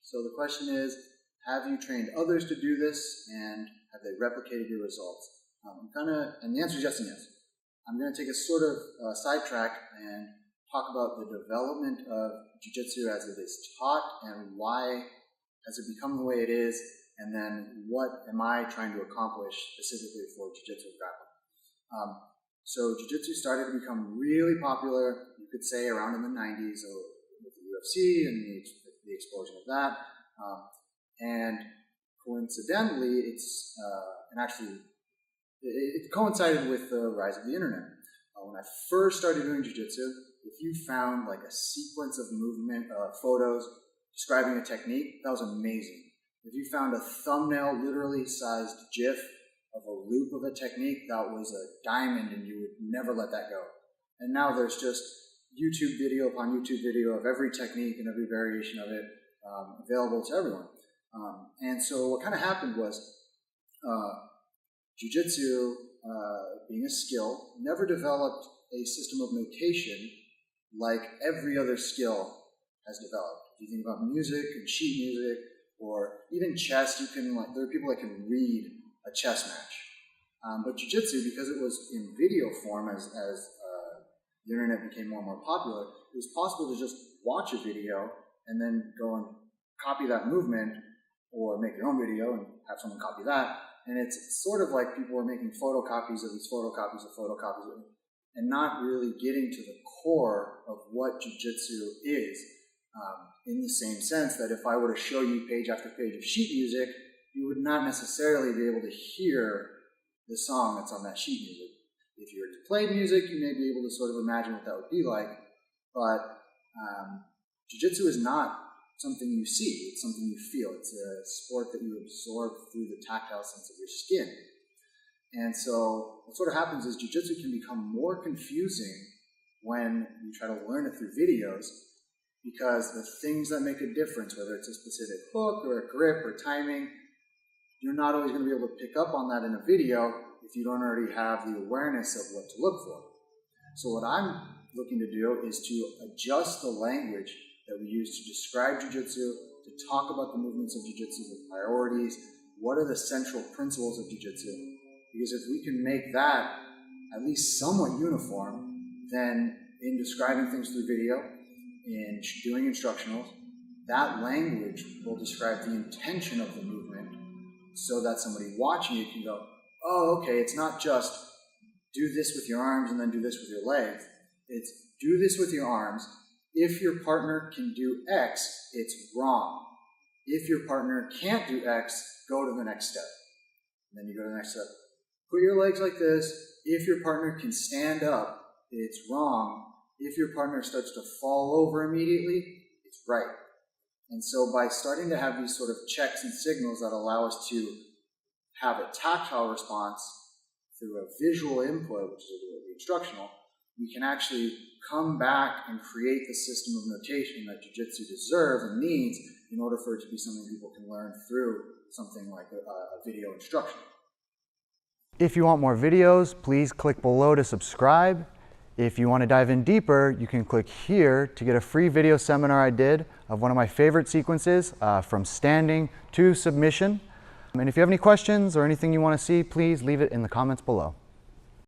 So the question is, have you trained others to do this, and have they replicated your results? And the answer is yes and yes. I'm going to take a sort of sidetrack and talk about the development of Jiu-Jitsu as it is taught and why has it become the way it is, and then what am I trying to accomplish specifically for Jiu-Jitsu grappling. So Jiu-Jitsu started to become really popular, you could say, around in the 90s with the UFC and the explosion of that. And coincidentally, it coincided with the rise of the internet. When I first started doing Jiu-Jitsu, if you found like a sequence of movement photos describing a technique, that was amazing. If you found a thumbnail literally sized GIF of a loop of a technique, that was a diamond and you would never let that go. And now there's just YouTube video upon YouTube video of every technique and every variation of it available to everyone. And so what kind of happened was Jiu-Jitsu, being a skill, never developed a system of notation like every other skill has developed. If you think about music and sheet music, or even chess, there are people that can read a chess match. But Jiu-Jitsu, because it was in video form as the internet became more and more popular, it was possible to just watch a video and then go and copy that movement, or make your own video and have someone copy that. And it's sort of like people were making photocopies of these photocopies of photocopies of it, and not really getting to the core of what Jiu-Jitsu is, in the same sense that if I were to show you page after page of sheet music, you would not necessarily be able to hear the song that's on that sheet music. If you were to play music, you may be able to sort of imagine what that would be like, but Jiu-Jitsu is not something you see, it's something you feel. It's a sport that you absorb through the tactile sense of your skin. And so what sort of happens is Jiu-Jitsu can become more confusing when you try to learn it through videos, because the things that make a difference, whether it's a specific hook or a grip or timing, you're not always going to be able to pick up on that in a video if you don't already have the awareness of what to look for. So what I'm looking to do is to adjust the language that we use to describe Jiu-Jitsu, to talk about the movements of Jiu-Jitsu, the priorities, what are the central principles of Jiu-Jitsu. Because if we can make that at least somewhat uniform, then in describing things through video, in doing instructionals, that language will describe the intention of the movement so that somebody watching it can go, oh, okay, it's not just do this with your arms and then do this with your legs. It's do this with your arms. If your partner can do X, it's wrong. If your partner can't do X, go to the next step. And then you go to the next step. Put your legs like this. If your partner can stand up, it's wrong. If your partner starts to fall over immediately, it's right. And so by starting to have these sort of checks and signals that allow us to have a tactile response through a visual input, which is the instructional, we can actually come back and create the system of notation that Jiu-Jitsu deserves and needs in order for it to be something people can learn through something like a video instruction. If you want more videos, please click below to subscribe. If you want to dive in deeper, you can click here to get a free video seminar I did of one of my favorite sequences from standing to submission. And if you have any questions or anything you want to see, please leave it in the comments below.